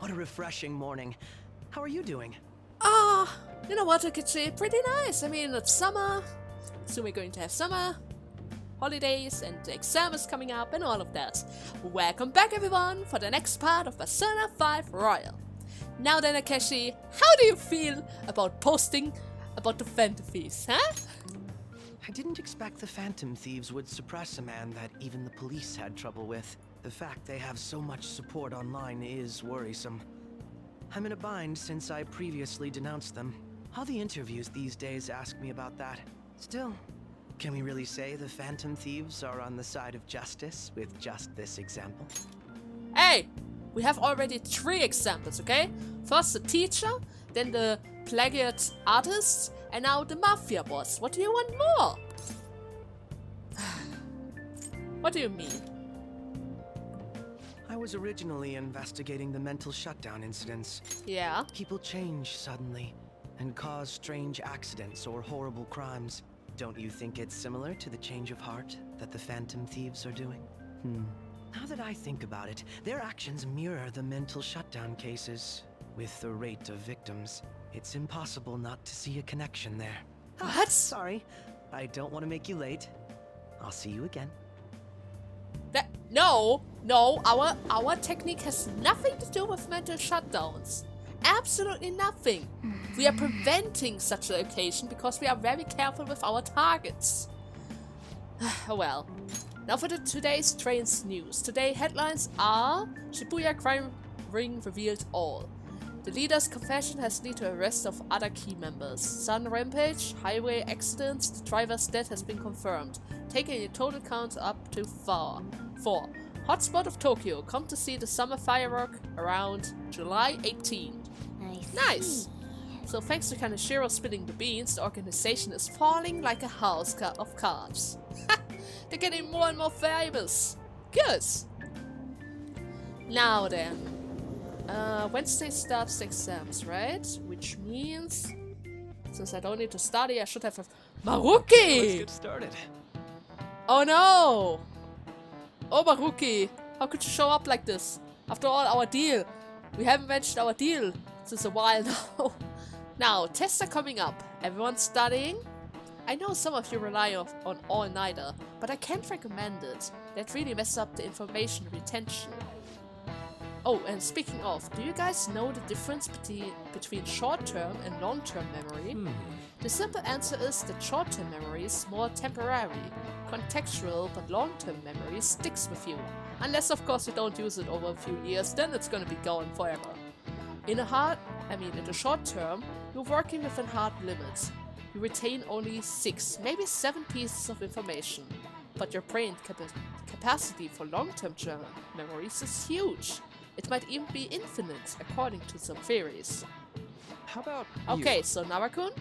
What a refreshing morning. How are you doing? You know what, Akechi? Pretty nice. I mean, it's summer. Soon we're going to have summer holidays and the exam is coming up and all of that. Welcome back, everyone, for the next part of Persona 5 Royal. Now then, Akechi, how do you feel about posting about the Phantom Thieves, huh? I didn't expect the Phantom Thieves would suppress a man that even the police had trouble with. The fact they have so much support online is worrisome. I'm in a bind since I previously denounced them. All the interviews these days ask me about that. Still, can we really say the Phantom Thieves are on the side of justice with just this example? Hey! We have already 3 examples, okay? First the teacher, then the plagiate artist, and now the mafia boss. What do you want more? What do you mean? I was originally investigating the mental shutdown incidents. Yeah. People change suddenly and cause strange accidents or horrible crimes. Don't you think it's similar to the change of heart that the Phantom Thieves are doing? Now that I think about it, their actions mirror the mental shutdown cases. With the rate of victims, it's impossible not to see a connection there. What? Sorry, I don't want to make you late. I'll see you again. No, our technique has nothing to do with mental shutdowns. Absolutely nothing. We are preventing such an occasion because we are very careful with our targets. Oh well. Now for today's train's news. Today headlines are: Shibuya crime ring revealed all. The leader's confession has led to arrest of other key members. Sun rampage, highway accidents, the driver's death has been confirmed, taking a total count up to 4. Hotspot of Tokyo. Come to see the summer firework around July 18th. Nice! So thanks to Kaneshiro spilling the beans, the organization is falling like a house of cards. They're getting more and more famous. Good! Now then. Wednesday starts the exams, right? Which means, since I don't need to study, I should have a Maruki! Let's get started. Oh no! Oh Maruki, how could you show up like this? After all, our deal. We haven't mentioned our deal since a while now. Now, tests are coming up. Everyone's studying? I know some of you rely on all-nighter, but I can't recommend it. That really messes up the information retention. Oh, and speaking of, do you guys know the difference between short-term and long-term memory? The simple answer is that short-term memory is more temporary, contextual, but long-term memory sticks with you. Unless of course you don't use it over a few years, then it's gonna be gone forever. In the short term, you're working within hard limits. You retain only 6, maybe 7 pieces of information. But your brain capacity for long-term memories is huge. It might even be infinite, according to some theories. How about Okay, you? so Narakun,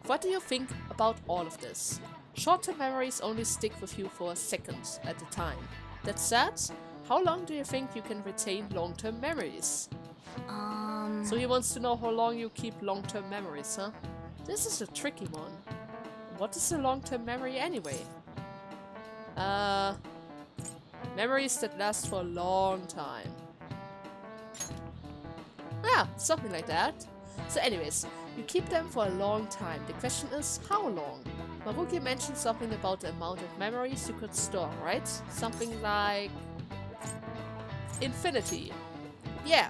what do you think about all of this? Short-term memories only stick with you for a second at a time. That said, how long do you think you can retain long-term memories? So he wants to know how long you keep long-term memories, huh? This is a tricky one. What is a long-term memory anyway? Memories that last for a long time. Yeah, something like that. So anyways, you keep them for a long time. The question is, how long? Maruki mentioned something about the amount of memories you could store, right? Something like infinity. Yeah.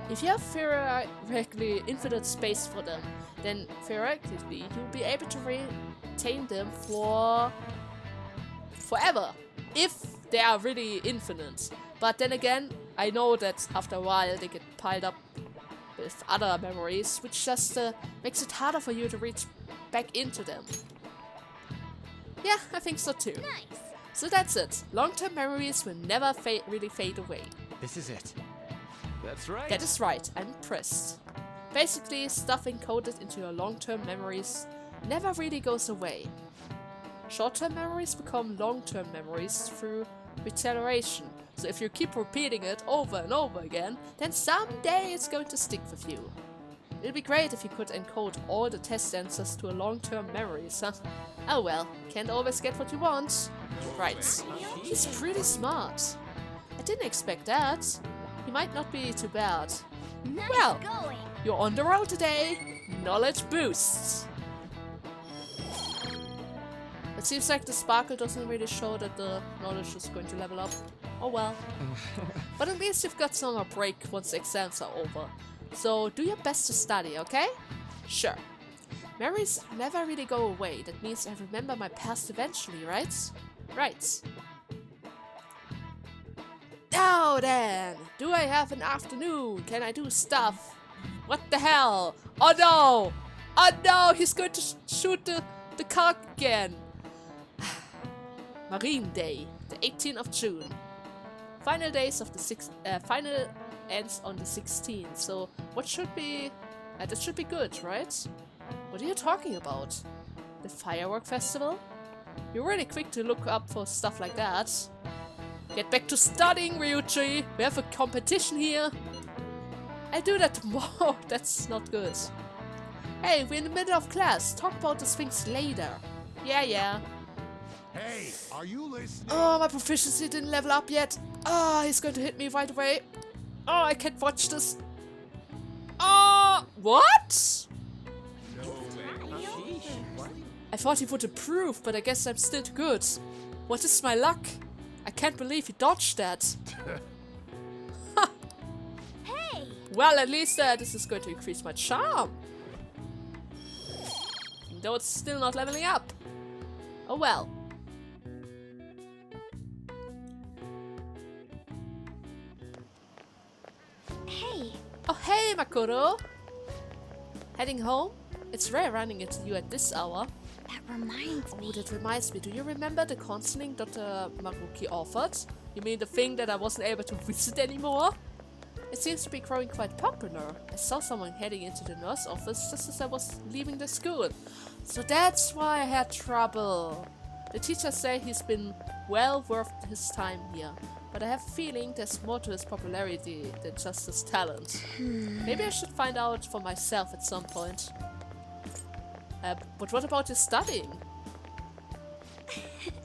If you have theoretically infinite space for them, then theoretically you'll be able to retain them for forever. If they are really infinite. But then again, I know that after a while they get piled up with other memories, which just makes it harder for you to reach back into them. Yeah, I think so too. Nice. So that's it. Long-term memories will never really fade away. This is it. That's right. That is right, I'm impressed. Basically, stuff encoded into your long-term memories never really goes away. Short-term memories become long-term memories through reiteration. So if you keep repeating it over and over again, then someday it's going to stick with you. It'd be great if you could encode all the test answers to a long-term memories, huh? Oh well, can't always get what you want. Right, he's pretty smart. I didn't expect that. he might not be too bad. Nice Well. going. You're on the roll today. Knowledge boosts. It seems like the sparkle doesn't really show that the knowledge is going to level up. Oh well. But at least you've got some break once the exams are over. So do your best to study, okay? Sure. Memories never really go away. That means I remember my past eventually, right? Right. Now then, do I have an afternoon? Can I do stuff? What the hell? Oh no! Oh no! He's going to shoot the car again. Marine Day, the 18th of June. Final days of the final ends on the 16th. So what should be? That should be good, right? What are you talking about? The firework festival? You're really quick to look up for stuff like that. Get back to studying, Ryuji. We have a competition here. I'll do that tomorrow. That's not good. Hey, we're in the middle of class. Talk about these things later. Yeah. Hey, are you listening? Oh, my proficiency didn't level up yet. Oh, he's going to hit me right away. Oh, I can't watch this. Oh, what? No way. I thought he would improve, but I guess I'm still too good. What is my luck? I can't believe he dodged that. Hey! Well, at least this is going to increase my charm. Though it's still not leveling up. Oh well. Hey! Oh hey, Makoto! Heading home? It's rare running into you at this hour. That reminds me. Oh, that reminds me. Do you remember the counseling Dr. Maruki offered? You mean the thing that I wasn't able to visit anymore? It seems to be growing quite popular. I saw someone heading into the nurse office just as I was leaving the school. So that's why I had trouble. The teachers say he's been well worth his time here. But I have a feeling there's more to his popularity than just his talent. Maybe I should find out for myself at some point. But what about his studying?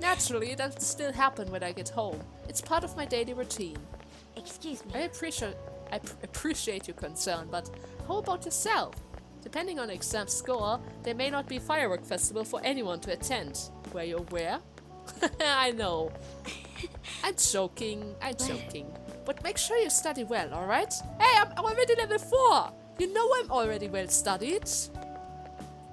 Naturally, that'll still happen when I get home. It's part of my daily routine. Excuse me. I appreciate your concern, but how about yourself? Depending on the exam score, there may not be firework festival for anyone to attend. Were you aware? I know. I'm joking. But make sure you study well, alright? Hey, I'm already level 4! You know I'm already well studied.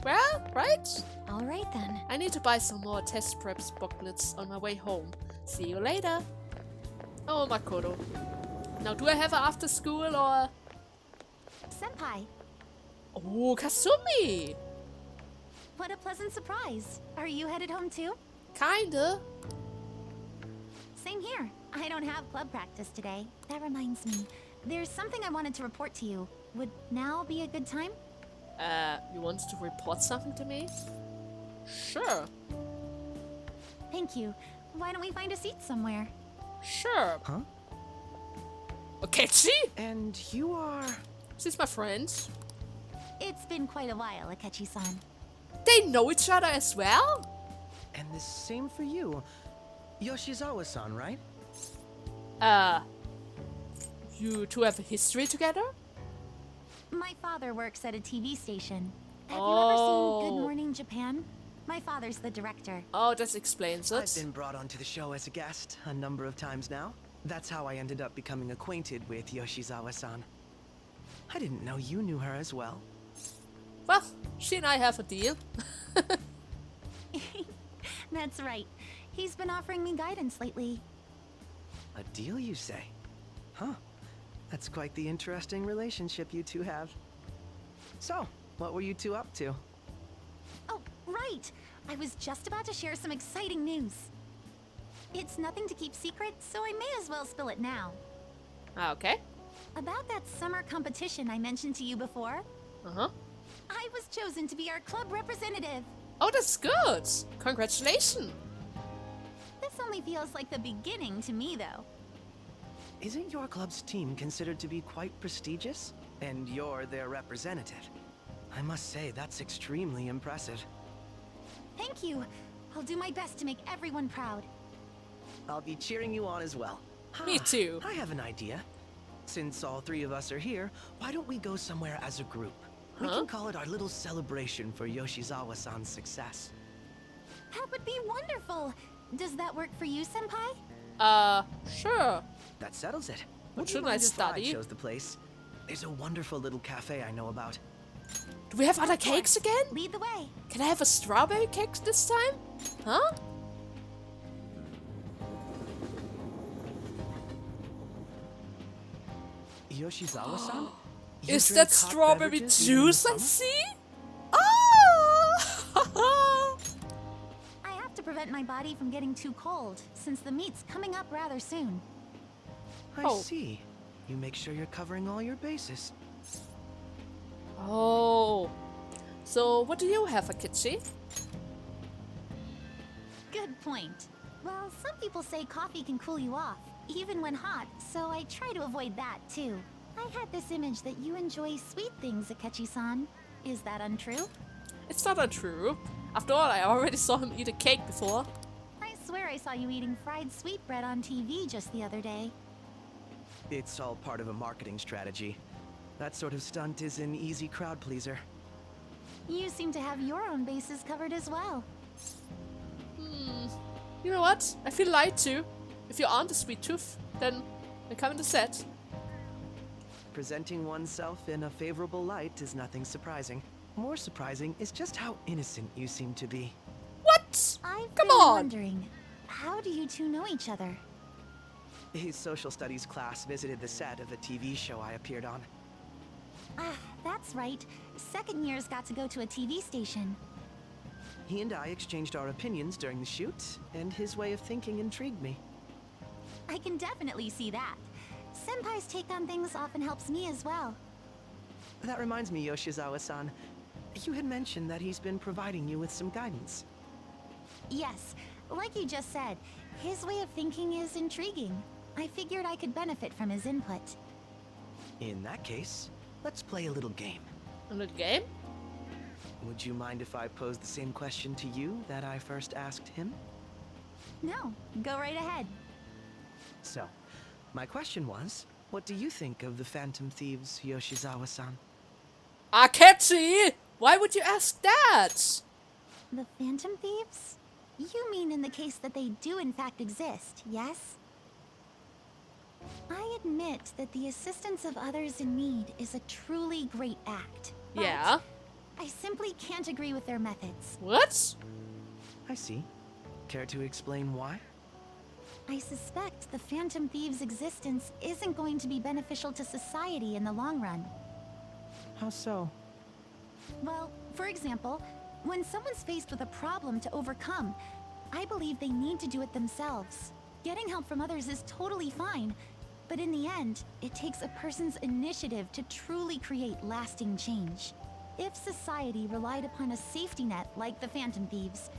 Well, right? Alright then. I need to buy some more test preps booklets on my way home. See you later. Oh, Makoto. Now, do I have an after school or... Senpai, Oh, Kasumi! what a pleasant surprise. Are you headed home too? Kinda. Same here. I don't have club practice today. That reminds me. There's something I wanted to report to you. Would now be a good time? You wanted to report something to me? Sure. Thank you. Why don't we find a seat somewhere? Sure. Huh? Akechi? And you are... She's my friend. It's been quite a while, Akechi-san. They know each other as well? And the same for you. Yoshizawa-san, right? You two have a history together? My father works at a TV station. Have you Oh. ever seen Good Morning Japan? My father's the director. Oh, that explains I've it. been brought onto the show as a guest a number of times now. That's how I ended up becoming acquainted with Yoshizawa-san. I didn't know you knew her as well. Well, she and I have a deal. That's right. He's been offering me guidance lately. A deal, you say? Huh. That's quite the interesting relationship you two have. So, what were you two up to? Oh, right! I was just about to share some exciting news. It's nothing to keep secret, so I may as well spill it now. Okay. About that summer competition I mentioned to you before, Uh-huh. I was chosen to be our club representative. Oh, that's good. Congratulations. This only feels like the beginning to me, though. Isn't your club's team considered to be quite prestigious? And you're their representative. I must say, that's extremely impressive. Thank you. I'll do my best to make everyone proud. I'll be cheering you on as well. Me too. I have an idea. Since all three of us are here, why don't we go somewhere as a group? We Huh? can call it our little celebration for Yoshizawa-san's success. That would be wonderful. Does that work for you, Senpai? Sure. That settles it. But Would you shouldn't I mind if Rhei study? shows the place? There's a wonderful little cafe I know about. Do we have other Of course. cakes again? Lead the way. Can I have a strawberry cake this time? Huh? Yoshizawa-san? You Is drink that hot strawberry beverages even in the juice I summer? see? Oh! I have to prevent my body from getting too cold, since the meet's coming up rather soon. I Oh. see. You make sure you're covering all your bases. Oh. So, what do you have, Akechi? Good point. Well, some people say coffee can cool you off, even when hot, so I try to avoid that too. I had this image that you enjoy sweet things, Akechi-san. Is that untrue? It's not untrue. After all, I already saw him eat a cake before. I swear I saw you eating fried sweetbread on TV just the other day. It's all part of a marketing strategy. That sort of stunt is an easy crowd pleaser. You seem to have your own bases covered as well. You know what? I feel lied to. If you aren't a sweet tooth, then come in the set. Presenting oneself in a favorable light is nothing surprising. More surprising is just how innocent you seem to be. What? I've Come been on. wondering, how do you two know each other? His social studies class visited the set of a TV show I appeared on. Ah, that's right. Second years got to go to a TV station. He and I exchanged our opinions during the shoot, and his way of thinking intrigued me. I can definitely see that. Senpai's take on things often helps me as well. That reminds me, Yoshizawa-san. You had mentioned that he's been providing you with some guidance. Yes, like you just said, his way of thinking is intriguing. I figured I could benefit from his input. In that case, let's play a little game. In the game? Would you mind if I posed the same question to you that I first asked him? No, go right ahead. So, my question was, what do you think of the Phantom Thieves, Yoshizawa-san? Akechi! Why would you ask that? The Phantom Thieves? You mean in the case that they do in fact exist, yes? I admit that the assistance of others in need is a truly great act. but Yeah. I simply can't agree with their methods. What? I see. Care to explain why? I suspect the Phantom Thieves' existence isn't going to be beneficial to society in the long run. How so? Well, for example, when someone's faced with a problem to overcome, I believe they need to do it themselves. Getting help from others is totally fine, but in the end, it takes a person's initiative to truly create lasting change. If society relied upon a safety net like the Phantom Thieves,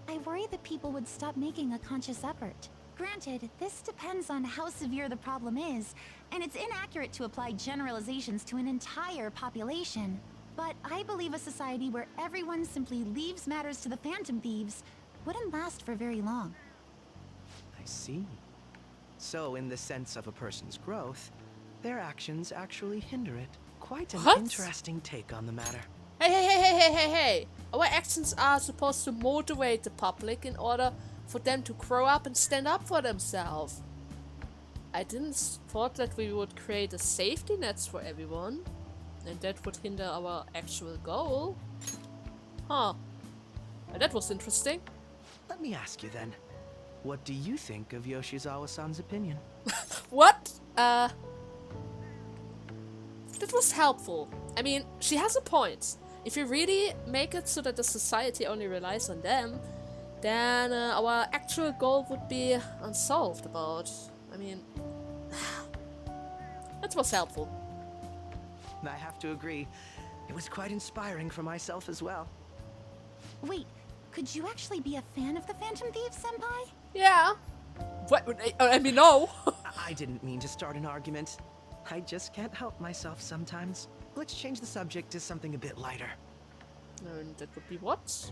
I worry that people would stop making a conscious effort. Granted, this depends on how severe the problem is, and it's inaccurate to apply generalizations to an entire population. But I believe a society where everyone simply leaves matters to the Phantom Thieves wouldn't last for very long. I see. So, in the sense of a person's growth, their actions actually hinder it. Quite an What? interesting take on the matter. Hey. Our actions are supposed to motivate the public in order for them to grow up and stand up for themselves. I didn't thought that we would create a safety nets for everyone, and that would hinder our actual goal. Huh. Well, that was interesting. Let me ask you then, what do you think of Yoshizawa-san's opinion? What? That was helpful. I mean, she has a point. If you really make it so that the society only relies on them, then our actual goal would be unsolved about. I mean, that was helpful. I have to agree. It was quite inspiring for myself as well. Wait, could you actually be a fan of the Phantom Thieves, Senpai? Yeah. What? I mean, no. I didn't mean to start an argument. I just can't help myself sometimes. Let's change the subject to something a bit lighter. And that would be what?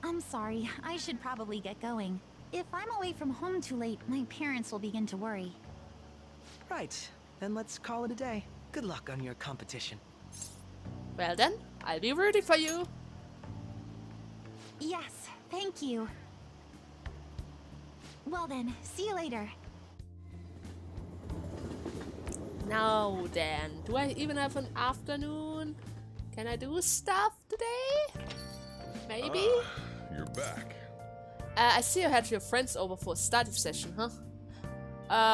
I'm sorry, I should probably get going. If I'm away from home too late, my parents will begin to worry. Right, then let's call it a day. Good luck on your competition. Well then, I'll be rooting for you. Yes, thank you. Well then, see you later. Now then, do I even have an afternoon? Can I do stuff today? Maybe? You're back. I see you had your friends over for a study session, huh?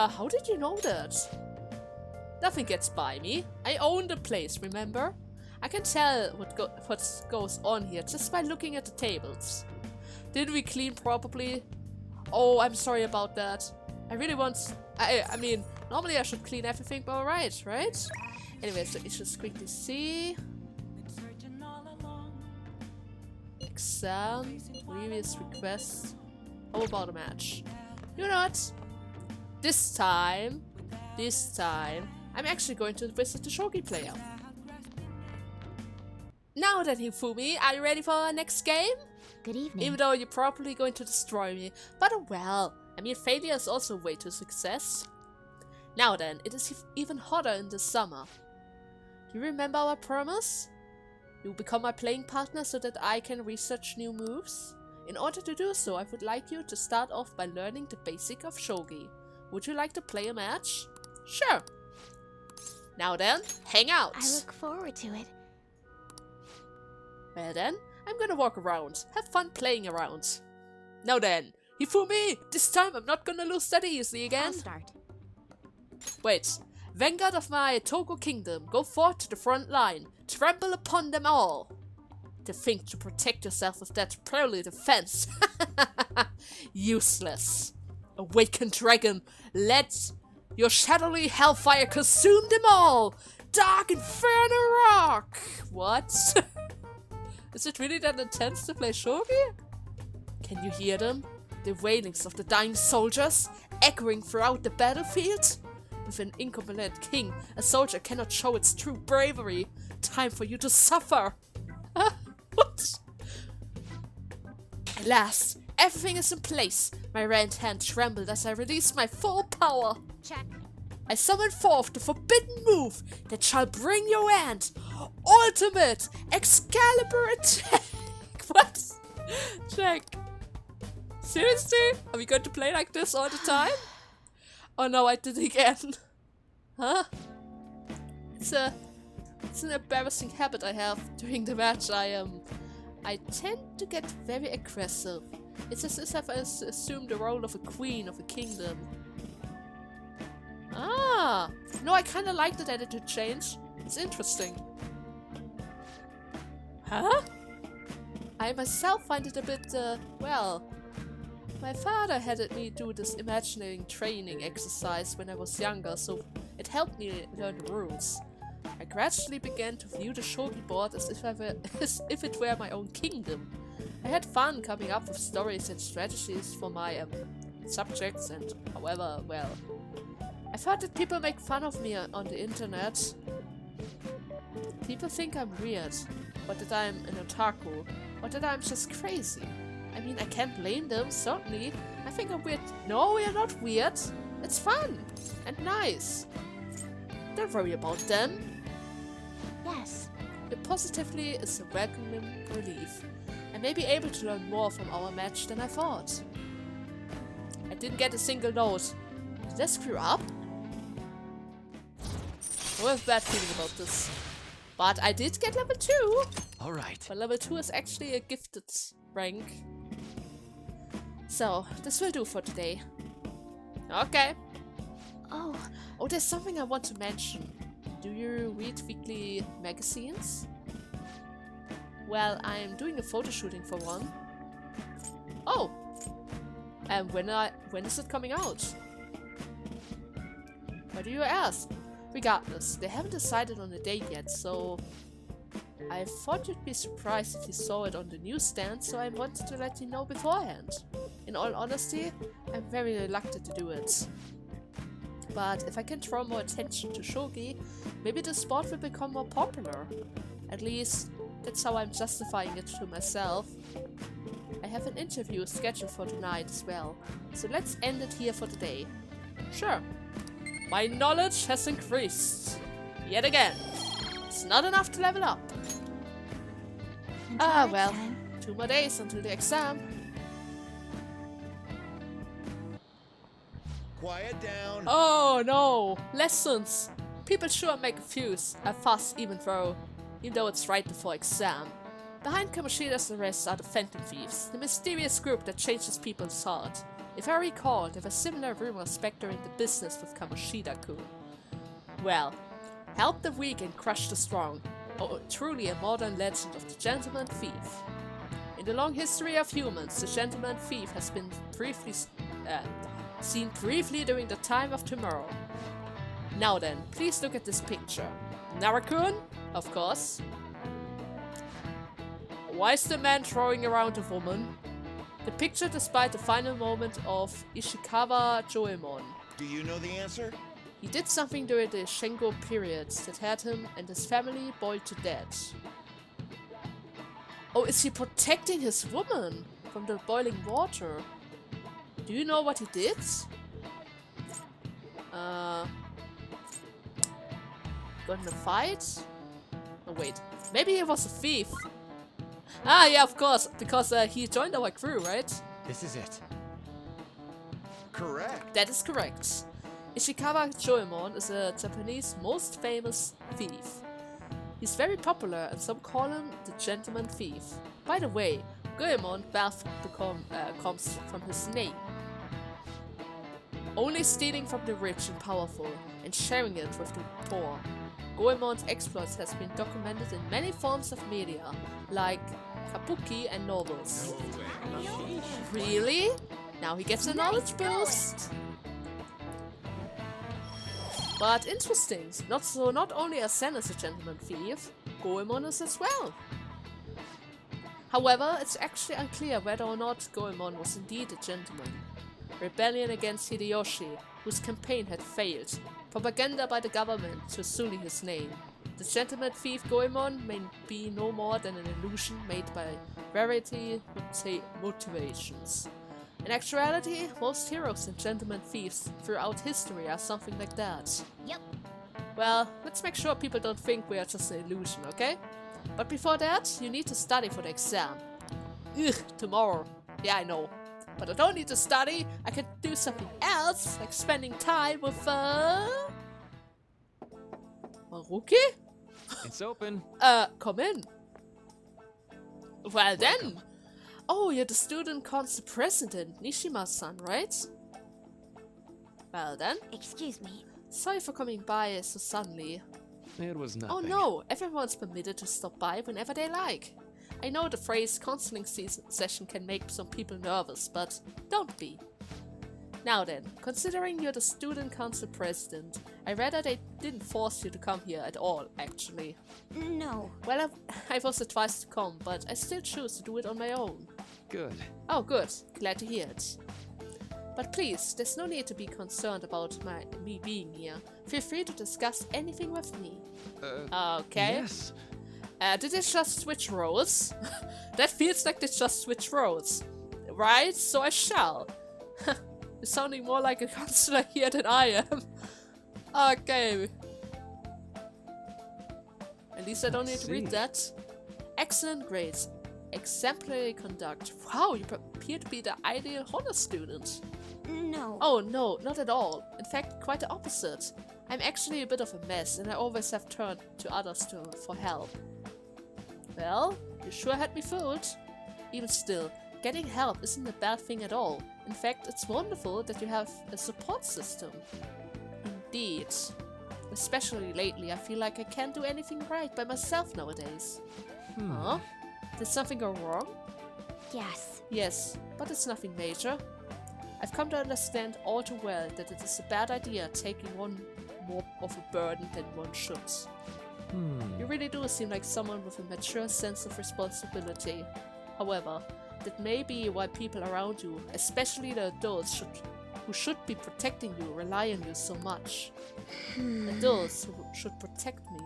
How did you know that? Nothing gets by me. I own the place, remember? I can tell what goes on here just by looking at the tables. Did we clean properly? Oh, I'm sorry about that. I really want... I mean, normally I should clean everything, but alright, right? Anyway, so let's just quickly see. Exam, previous requests. How about a match? You know what? This time, I'm actually going to visit the shogi player. Now then, Hifumi, are you ready for our next game? Good evening. Even though you're probably going to destroy me. But oh well, I mean, failure is also a way to success. Now then, it is even hotter in the summer. Do you remember our promise? You become my playing partner so that I can research new moves? In order to do so, I would like you to start off by learning the basic of shogi. Would you like to play a match? Sure. Now then, hang out. I look forward to it. Well then, I'm gonna walk around. Have fun playing around. Now then, Hifumi, this time I'm not gonna lose that easily again. I'll start. Wait. Vanguard of my Togo kingdom, go forth to the front line. Trample upon them all. To think to protect yourself with that pearly defense. Useless. Awakened dragon, let your shadowy hellfire consume them all. Dark Inferno Rock. What? Is it really that intense to play shogi? Can you hear them? The wailings of the dying soldiers echoing throughout the battlefield? With an incompetent king, a soldier cannot show its true bravery. Time for you to suffer. What? Alas, everything is in place. My right hand trembled as I released my full power. Check. I summon forth the forbidden move that shall bring your end. Ultimate Excalibur attack. What? Check. Seriously? Are we going to play like this all the time? Oh no, I did it again. Huh? It's an embarrassing habit I have during the match. I tend to get very aggressive. It's as if I assumed the role of a queen of a kingdom. Ah! No, I kinda like that attitude change. It's interesting. Huh? I myself find it a bit, well... My father had me do this imagining training exercise when I was younger, so it helped me learn the rules. I gradually began to view the shogi board as if it were my own kingdom. I had fun coming up with stories and strategies for my subjects, and however, well, I thought that people make fun of me on the internet. People think I'm weird, or that I'm an otaku, or that I'm just crazy. I mean, I can't blame them, certainly. I think I'm weird. No, we are not weird. It's fun and nice. Don't worry about them. Yes. It positively is a welcome relief. I may be able to learn more from our match than I thought. I didn't get a single note. Did I screw up? I have a bad feeling about this. But I did get level 2. Alright. But level 2 is actually a gifted rank. So, this will do for today. Okay. Oh, Oh, there's something I want to mention. Do you read weekly magazines? Well, I'm doing a photo shooting for one. Oh! And when is it coming out? Why do you ask? Regardless, they haven't decided on a date yet, so... I thought you'd be surprised if you saw it on the newsstand, so I wanted to let you know beforehand. In all honesty, I'm very reluctant to do it. But if I can draw more attention to shogi, maybe the sport will become more popular. At least, that's how I'm justifying it to myself. I have an interview scheduled for tonight as well, so let's end it here for today. Sure. My knowledge has increased. Yet again. It's not enough to level up. Until Well, next time. 2 more days until the exam. Quiet down. Oh no! Lessons! People sure make a fuss even though it's right before exam. Behind Kamoshida's arrest are the Phantom Thieves, the mysterious group that changes people's heart. If I recall, there were similar rumors back during the business with Kamoshida-kun. Well, help the weak and crush the strong. Oh, truly a modern legend of the Gentleman Thief. In the long history of humans, the Gentleman Thief has been seen briefly during the time of tomorrow. Now then, please look at this picture. Narakun? Of course. Why is the man throwing around a woman? The picture despite the final moment of Ishikawa Joemon. Do you know the answer? He did something during the Shengo periods that had him and his family boiled to death. Oh, is he protecting his woman from the boiling water? Do you know what he did? Got in a fight? Oh wait, maybe he was a thief. Ah yeah, of course, because he joined our crew, right? This is it. Correct. That is correct. Ishikawa Joemon is a Japanese most famous thief. He's very popular and some call him the Gentleman Thief. By the way, Goemon wealth comes from his name. Only stealing from the rich and powerful and sharing it with the poor. Goemon's exploits has been documented in many forms of media, like kabuki and novels. Really? Now he gets a knowledge boost. But interesting, not only Asen is a gentleman thief, Goemon is as well. However, it's actually unclear whether or not Goemon was indeed a gentleman. Rebellion against Hideyoshi, whose campaign had failed, propaganda by the government to sully his name. The gentleman thief Goemon may be no more than an illusion made by variety motivations. In actuality, most heroes and gentleman thieves throughout history are something like that. Yep. Well, let's make sure people don't think we are just an illusion, okay? But before that, you need to study for the exam. Ugh, tomorrow. Yeah, I know. But I don't need to study, I can do something else, like spending time with, Maruki? It's open. Come in. Well then. Oh, you're the student council president, Nishima-san, right? Well then. Excuse me. Sorry for coming by so suddenly. It was nothing. Oh no, everyone's permitted to stop by whenever they like. I know the phrase counseling session can make some people nervous, but don't be. Now then, considering you're the student council president, I rather they didn't force you to come here at all, actually. No. Well, I was advised to come, but I still choose to do it on my own. Good. Oh, good. Glad to hear it. But please, there's no need to be concerned about me being here. Feel free to discuss anything with me. Okay. Yes. Did they just switch roles? That feels like they just switched roles. Right? So I shall. You're sounding more like a counselor here than I am. Okay. At least I don't need to read that. Excellent grades. Exemplary conduct. Wow, you appear to be the ideal honor student. No. Oh no, not at all. In fact, quite the opposite. I'm actually a bit of a mess and I always have turned to others for help. Well, you sure had me fooled. Even still, getting help isn't a bad thing at all. In fact, it's wonderful that you have a support system. Indeed. Especially lately, I feel like I can't do anything right by myself nowadays. Huh? Did something go wrong? Yes. Yes, but it's nothing major. I've come to understand all too well that it is a bad idea taking one more of a burden than one should. You really do seem like someone with a mature sense of responsibility. However, that may be why people around you, especially the adults who should be protecting you, rely on you so much. Adults who should protect me.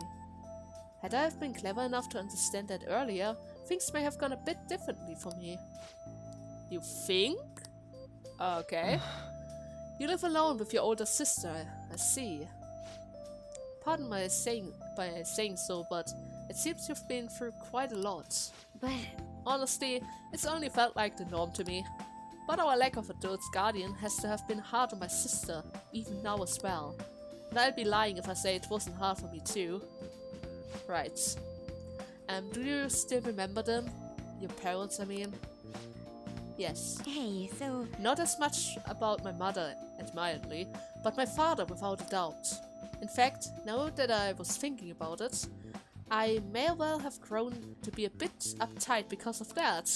Had I have been clever enough to understand that earlier, things may have gone a bit differently for me. You think? Okay. You live alone with your older sister, I see. Pardon my saying so, but it seems you've been through quite a lot. But Honestly, it's only felt like the norm to me. But our lack of adult's guardian has to have been hard on my sister, even now as well. And I'd be lying if I say it wasn't hard for me too. Right. Do you still remember them? Your parents, I mean? Yes. hey, so Not as much about my mother, admiringly, but my father without a doubt. In fact, now that I was thinking about it, I may well have grown to be a bit uptight because of that.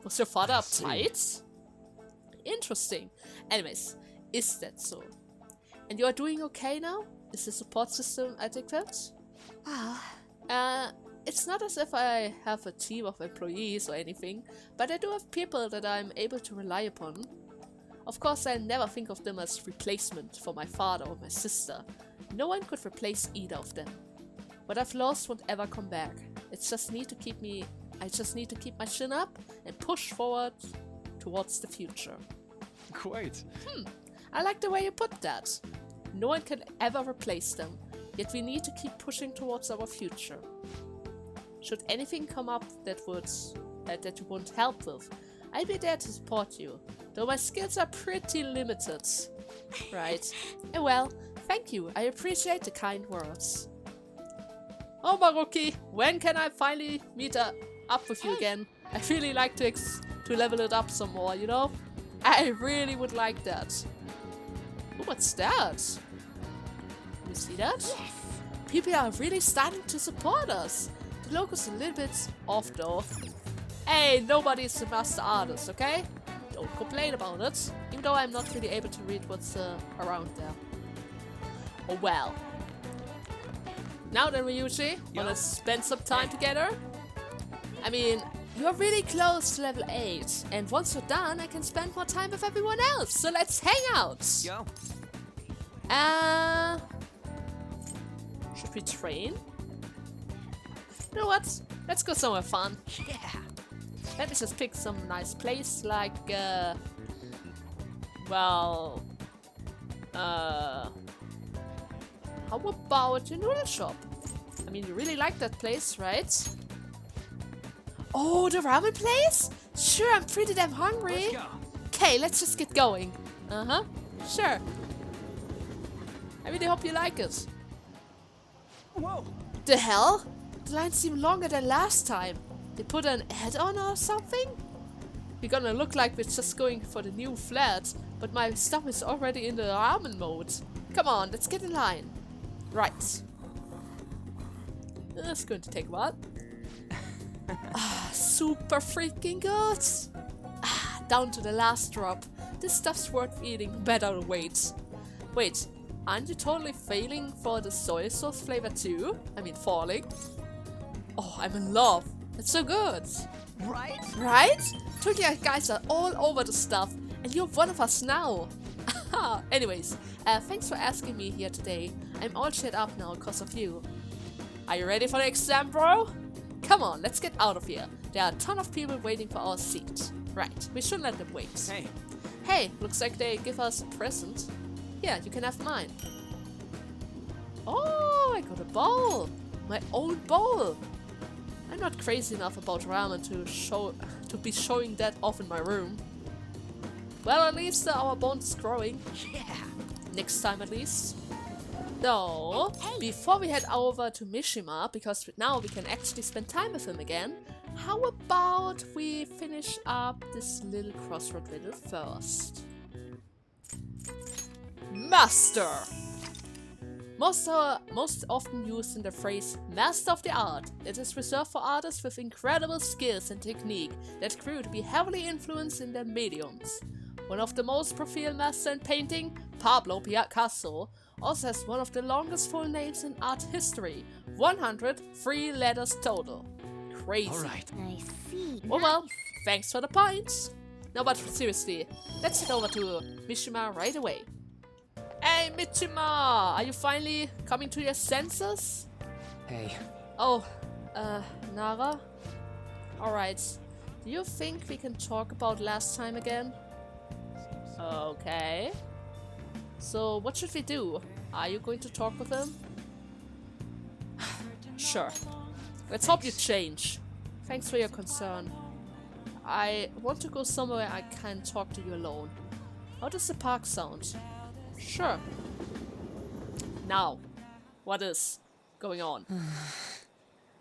Was your father I see. uptight? Interesting. Anyways, is that so? And you are doing okay now? Is the support system adequate? well, It's not as if I have a team of employees or anything, but I do have people that I'm able to rely upon. Of course, I never think of them as replacement for my father or my sister. No one could replace either of them. What I've lost won't ever come back. I just need to keep my chin up and push forward towards the future. Quite. I like the way you put that. No one can ever replace them, yet we need to keep pushing towards our future. Should anything come up that you won't help with, I'll be there to support you, though my skills are pretty limited. Right. Well, thank you. I appreciate the kind words. Oh, Maruki, when can I finally meet up with you again? I really like to level it up some more, you know? I really would like that. Oh, what's that? You see that? yes. People are really starting to support us. The logo's a little bit off though. Hey, nobody's the master artist, okay? Don't complain about it, even though I'm not really able to read what's around there. Oh well. Now then, Ryuji, wanna spend some time together? I mean, you're really close to level 8, and once you're done, I can spend more time with everyone else, so let's hang out! Yo. Should we train? You know what? Let's go somewhere fun. Yeah. Let me just pick some nice place, like, well, how about your noodle shop? I mean, you really like that place, right? Oh, the ramen place? Sure, I'm pretty damn hungry. Let's go. Okay, let's just get going. Uh-huh, sure. I really hope you like it. Whoa. The hell? The lines seem longer than last time. They put an add-on or something? We're gonna look like we're just going for the new flat, but my stomach is already in the ramen mode. Come on, let's get in line. Right. It's going to take a while. Super freaking good. Down to the last drop. This stuff's worth eating, better wait. Wait, aren't you totally failing for the soy sauce flavor too? I mean, falling. Oh, I'm in love. It's so good. Right? Right? Told you guys are all over the stuff, and you're one of us now. Anyways, thanks for asking me here today. I'm all shut up now because of you. Are you ready for the exam, bro? Come on, let's get out of here. There are a ton of people waiting for our seat. Right, we shouldn't let them wait. Hey. Hey, looks like they give us a present. Yeah, you can have mine. Oh, I got a bowl. My own bowl. I'm not crazy enough about ramen to be showing that off in my room. Well, at least our bond is growing. Yeah. Next time at least. No, before we head over to Mishima, because now we can actually spend time with him again, how about we finish up this little crossroad riddle first? Master! Most often used in the phrase Master of the Art, it is reserved for artists with incredible skills and technique that grew to be heavily influenced in their mediums. One of the most profile masters in painting, Pablo Picasso, also has one of the longest full names in art history, 103 letters total. Crazy. Alright. I see. Oh well, thanks for the points. No, but seriously, let's head over to Mishima right away. Hey Mishima, are you finally coming to your senses? Hey. Oh, Nara? Alright, do you think we can talk about last time again? Okay. So what should we do? Are you going to talk with him? Sure. Let's hope you change. Thanks for your concern. I want to go somewhere I can talk to you alone. How does the park sound? Sure. Now, what is going on?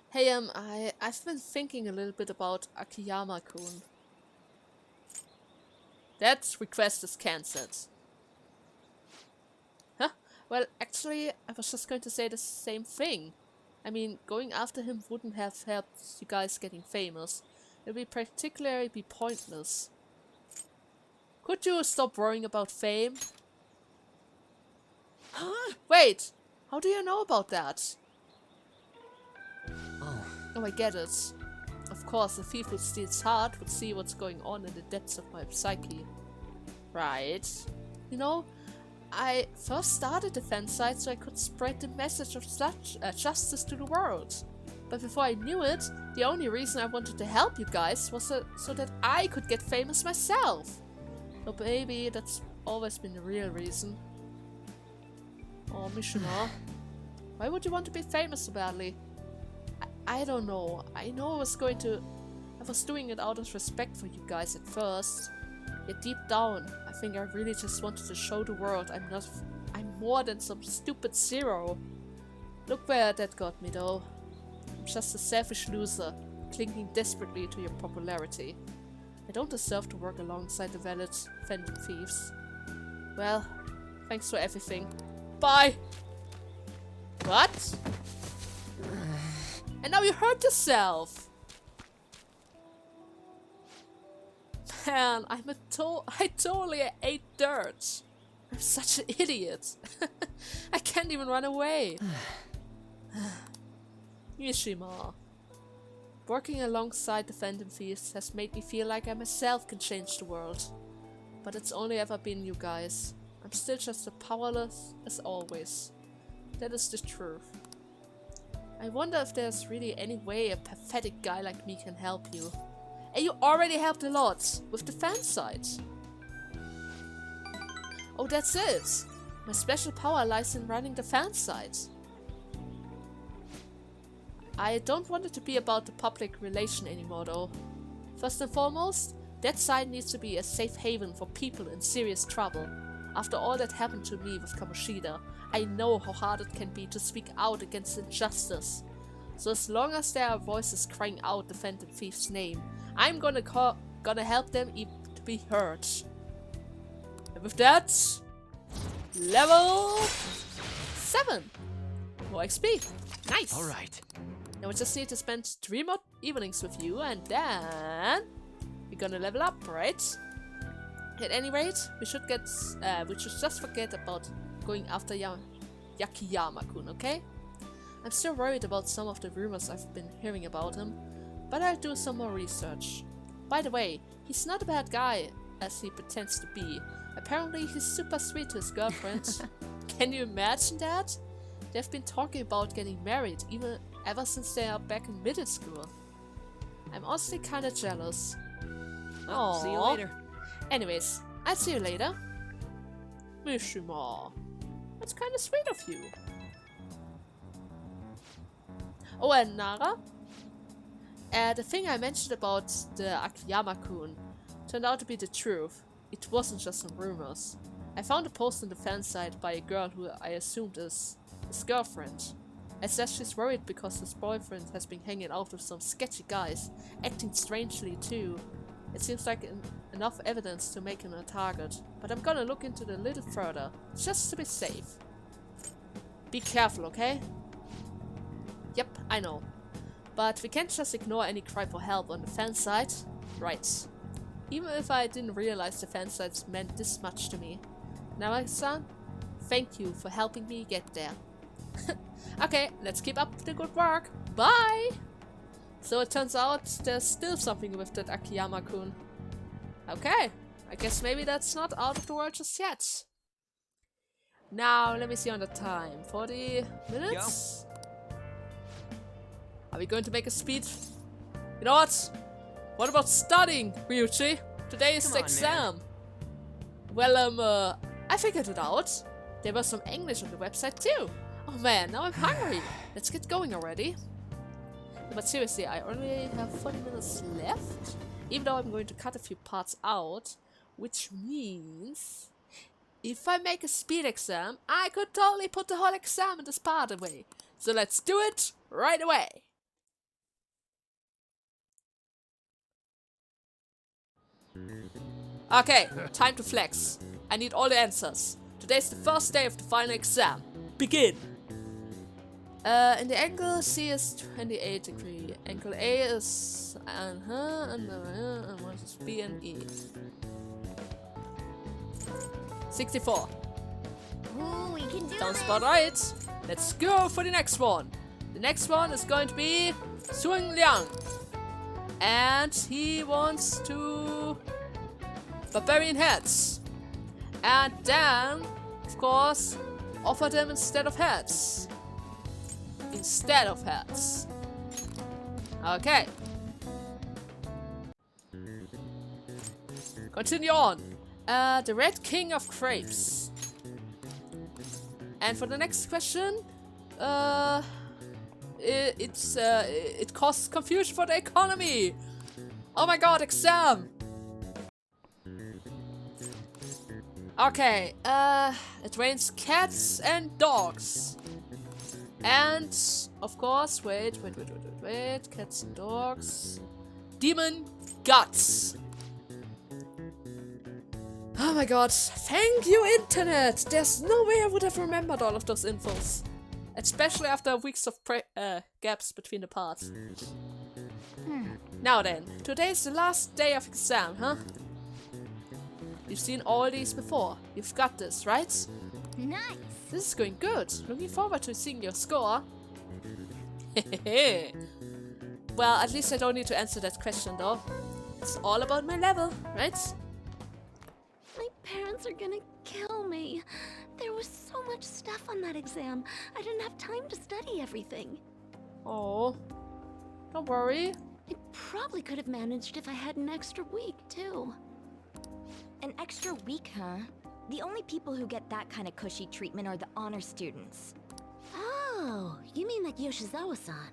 Hey, I've been thinking a little bit about Akiyama-kun. That request is cancelled. Huh? Well, actually, I was just going to say the same thing. I mean, going after him wouldn't have helped you guys getting famous. It would particularly be pointless. Could you stop worrying about fame? Huh? Wait! How do you know about that? Oh. Oh, I get it. Of course, the thief who steals heart would see what's going on in the depths of my psyche. Right. You know, I first started the fan site so I could spread the message of justice to the world. But before I knew it, the only reason I wanted to help you guys was so that I could get famous myself. Oh baby, that's always been the real reason. Oh, Mishima. Why would you want to be famous so badly? I don't know. I know I was doing it out of respect for you guys at first. Yet deep down, I think I really just wanted to show the world I'm more than some stupid zero. Look where that got me though. I'm just a selfish loser, clinging desperately to your popularity. I don't deserve to work alongside the valid Phantom Thieves. Well, thanks for everything. Bye! What? And now you hurt yourself! Man, I totally ate dirt. I'm such an idiot. I can't even run away. Mishima. Working alongside the Phantom Thieves has made me feel like I myself can change the world. But it's only ever been you guys. I'm still just as powerless as always. That is the truth. I wonder if there's really any way a pathetic guy like me can help you. And you already helped a lot with the fan site. Oh, that's it. My special power lies in running the fan site. I don't want it to be about the public relation anymore though. First and foremost, that site needs to be a safe haven for people in serious trouble. After all that happened to me with Kamoshida, I know how hard it can be to speak out against injustice. So as long as there are voices crying out the Phantom Thief's name, I'm gonna help them to be heard. And with that, level 7. More XP. Nice. Alright. Now we just need to spend 3 more evenings with you and then we're gonna level up, right? At any rate, we should just forget about going after Yakiyama-kun, okay? I'm still worried about some of the rumors I've been hearing about him, but I'll do some more research. By the way, he's not a bad guy, as he pretends to be. Apparently he's super sweet to his girlfriend. Can you imagine that? They've been talking about getting married ever since they are back in middle school. I'm honestly kinda jealous. Well, see you Aww. later. Anyways, I'll see you later. Mishima. That's kinda sweet of you. Oh, and Nara? The thing I mentioned about the Akiyama-kun turned out to be the truth. It wasn't just some rumors. I found a post on the fan site by a girl who I assumed is his girlfriend. It says she's worried because his boyfriend has been hanging out with some sketchy guys, acting strangely too. It seems like enough evidence to make him a target, but I'm gonna look into it a little further, just to be safe. Be careful, okay? Yep, I know. But we can't just ignore any cry for help on the fan site. Right. Even if I didn't realize the fan sites meant this much to me. Nawa-san, thank you for helping me get there. Okay, let's keep up the good work. Bye! So it turns out there's still something with that Akiyama-kun. Okay, I guess maybe that's not out of the world just yet. Now, let me see on the time. 40 minutes? Are we going to make a speed? You know what? What about studying, Ryuichi? Today is Come the on, exam. Well, I figured it out. There was some English on the website too. Oh man, now I'm hungry. Let's get going already. But seriously, I only have 40 minutes left. Even though I'm going to cut a few parts out. Which means... if I make a speed exam, I could totally put the whole exam in this part away. So let's do it right away. Okay, time to flex. I need all the answers. Today's the first day of the final exam. Begin! In the angle C is 28 degree. Angle A is and what is B and E? 64. Ooh, we can do Sounds this. about right. Let's go for the next one. The next one is going to be Sun Liang. And he wants to... barbarian heads. And then, of course, offer them instead of heads. Instead of heads. Okay. Continue on. The Red King of Crepes. And for the next question, it causes confusion for the economy. Oh my god, exam. Okay, it rains cats and dogs. And, of course, wait, cats and dogs. Demon guts. Oh my god, thank you internet! There's no way I would have remembered all of those infos. Especially after weeks of gaps between the parts. Now then, today's the last day of exam, huh? You've seen all these before. You've got this, right? Nice. This is going good. Looking forward to seeing your score. Well, at least I don't need to answer that question though. It's all about my level, right? My parents are gonna kill me. There was so much stuff on that exam. I didn't have time to study everything. Oh, don't worry. I probably could have managed if I had an extra week, too. An extra week, huh? The only people who get that kind of cushy treatment are the honor students. Oh, you mean like Yoshizawa-san?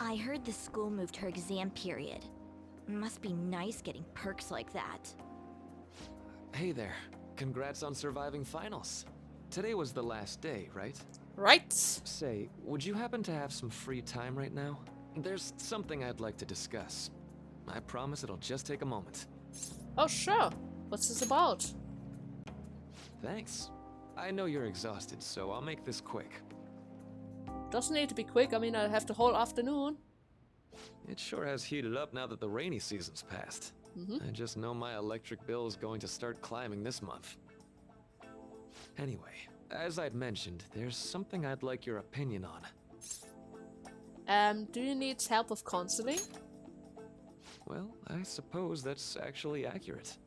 I heard the school moved her exam period. Must be nice getting perks like that. Hey there. Congrats on surviving finals. Today was the last day, right? Right? Say, would you happen to have some free time right now? There's something I'd like to discuss. I promise it'll just take a moment. Oh, sure. What's this about? Thanks. I know you're exhausted, so I'll make this quick. Doesn't need to be quick. I mean, I have the whole afternoon. It sure has heated up now that the rainy season's passed. I just know my electric bill is going to start climbing this month. Anyway, as I'd mentioned, there's something I'd like your opinion on. Do you need help with counseling? Well, I suppose that's actually accurate.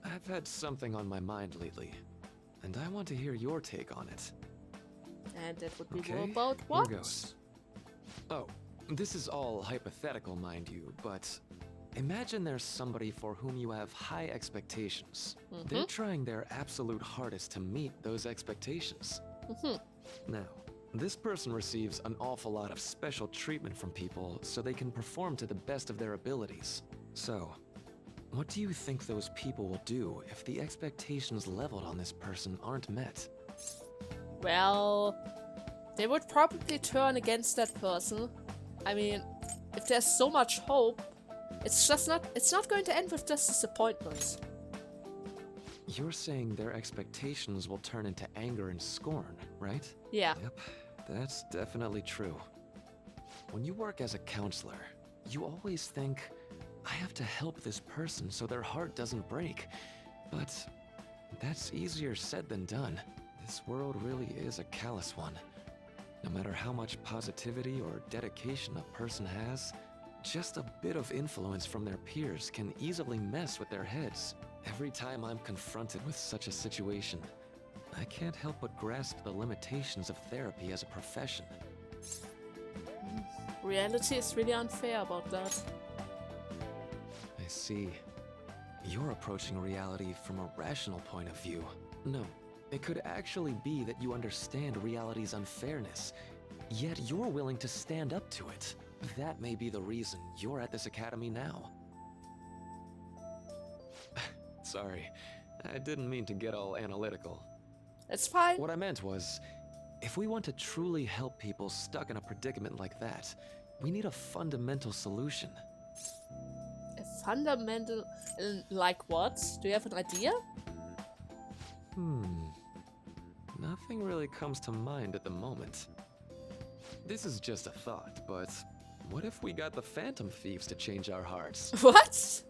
I've had something on my mind lately, and I want to hear your take on it. And that would be Okay, more about what? here goes. Oh, this is all hypothetical, mind you, but imagine there's somebody for whom you have high expectations. They're trying their absolute hardest to meet those expectations. Now, this person receives an awful lot of special treatment from people so they can perform to the best of their abilities. So, what do you think those people will do if the expectations leveled on this person aren't met? Well, they would probably turn against that person. I mean, if there's so much hope, it's not going to end with just disappointment. You're saying their expectations will turn into anger and scorn, right? Yeah. Yep, that's definitely true. When you work as a counselor, you always think, I have to help this person so their heart doesn't break. But that's easier said than done. This world really is a callous one. No matter how much positivity or dedication a person has, just a bit of influence from their peers can easily mess with their heads. Every time I'm confronted with such a situation, I can't help but grasp the limitations of therapy as a profession. Reality is really unfair about that. I see. You're approaching reality from a rational point of view. No, it could actually be that you understand reality's unfairness, yet you're willing to stand up to it. That may be the reason you're at this academy now. Sorry, I didn't mean to get all analytical. It's fine. What I meant was, if we want to truly help people stuck in a predicament like that, we need a fundamental solution. A fundamental... like what? Do you have an idea? Nothing really comes to mind at the moment. This is just a thought, but what if we got the Phantom Thieves to change our hearts? What?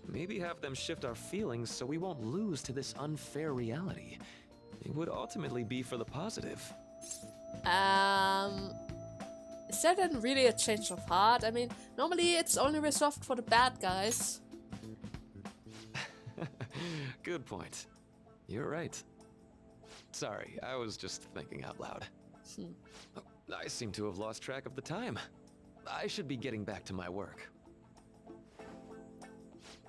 Maybe have them shift our feelings so we won't lose to this unfair reality. It would ultimately be for the positive. Is that then really a change of heart? I mean, normally it's only reserved for the bad guys. Good point. You're right. Sorry, I was just thinking out loud. Oh, I seem to have lost track of the time. I should be getting back to my work.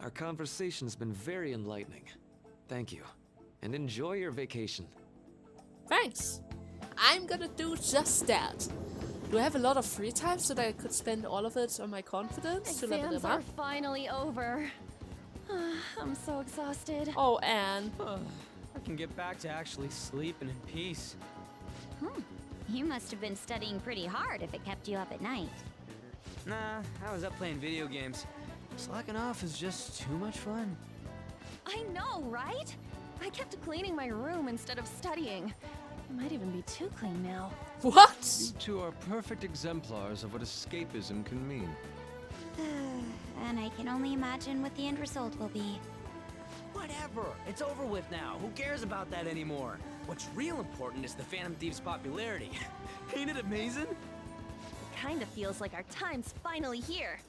Our conversation's been very enlightening. Thank you. And enjoy your vacation. Thanks. I'm gonna do just that. Do I have a lot of free time so that I could spend all of it on my confidence to level Exams them are up? finally over. I'm so exhausted. Oh, Anne. I can get back to actually sleeping in peace. You must have been studying pretty hard if it kept you up at night. Nah, I was up playing video games. Slacking off is just too much fun. I know, right? I kept cleaning my room instead of studying. It might even be too clean now. What? You two are perfect exemplars of what escapism can mean. And I can only imagine what the end result will be. Whatever. It's over with now. Who cares about that anymore? What's real important is the Phantom Thieves' popularity. Ain't it amazing? It kind of feels like our time's finally here.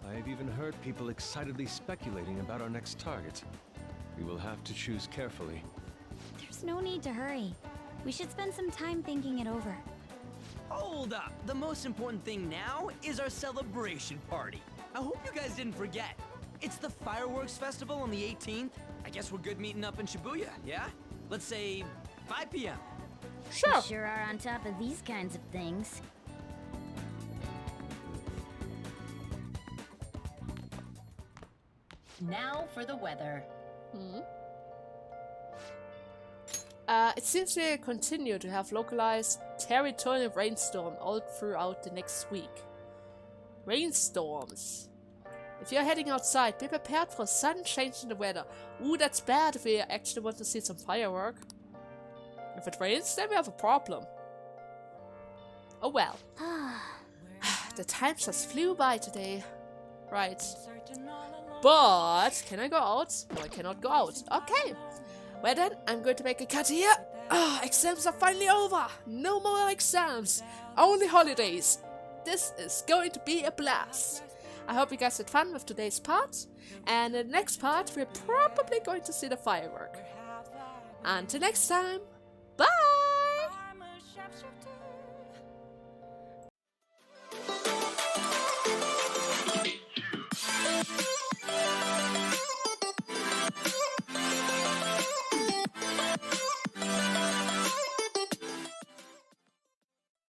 I have even heard people excitedly speculating about our next target. We will have to choose carefully. There's no need to hurry. We should spend some time thinking it over. Hold up. The most important thing now is our celebration party. I hope you guys didn't forget. It's the fireworks festival on the 18th. I guess we're good meeting up in Shibuya, yeah? Let's say 5 p.m. Sure. You sure are on top of these kinds of things. Now for the weather. It seems we continue to have localized territorial rainstorm all throughout the next week. Rainstorms. If you're heading outside, be prepared for a sudden change in the weather. Ooh, that's bad if we actually want to see some firework. If it rains, then we have a problem. Oh well. The time just flew by today. Right. But, can I go out? No, I cannot go out. Okay. Well then, I'm going to make a cut here. Exams are finally over. No more exams. Only holidays. This is going to be a blast. I hope you guys had fun with today's part. And in the next part, we're probably going to see the firework. Until next time, bye!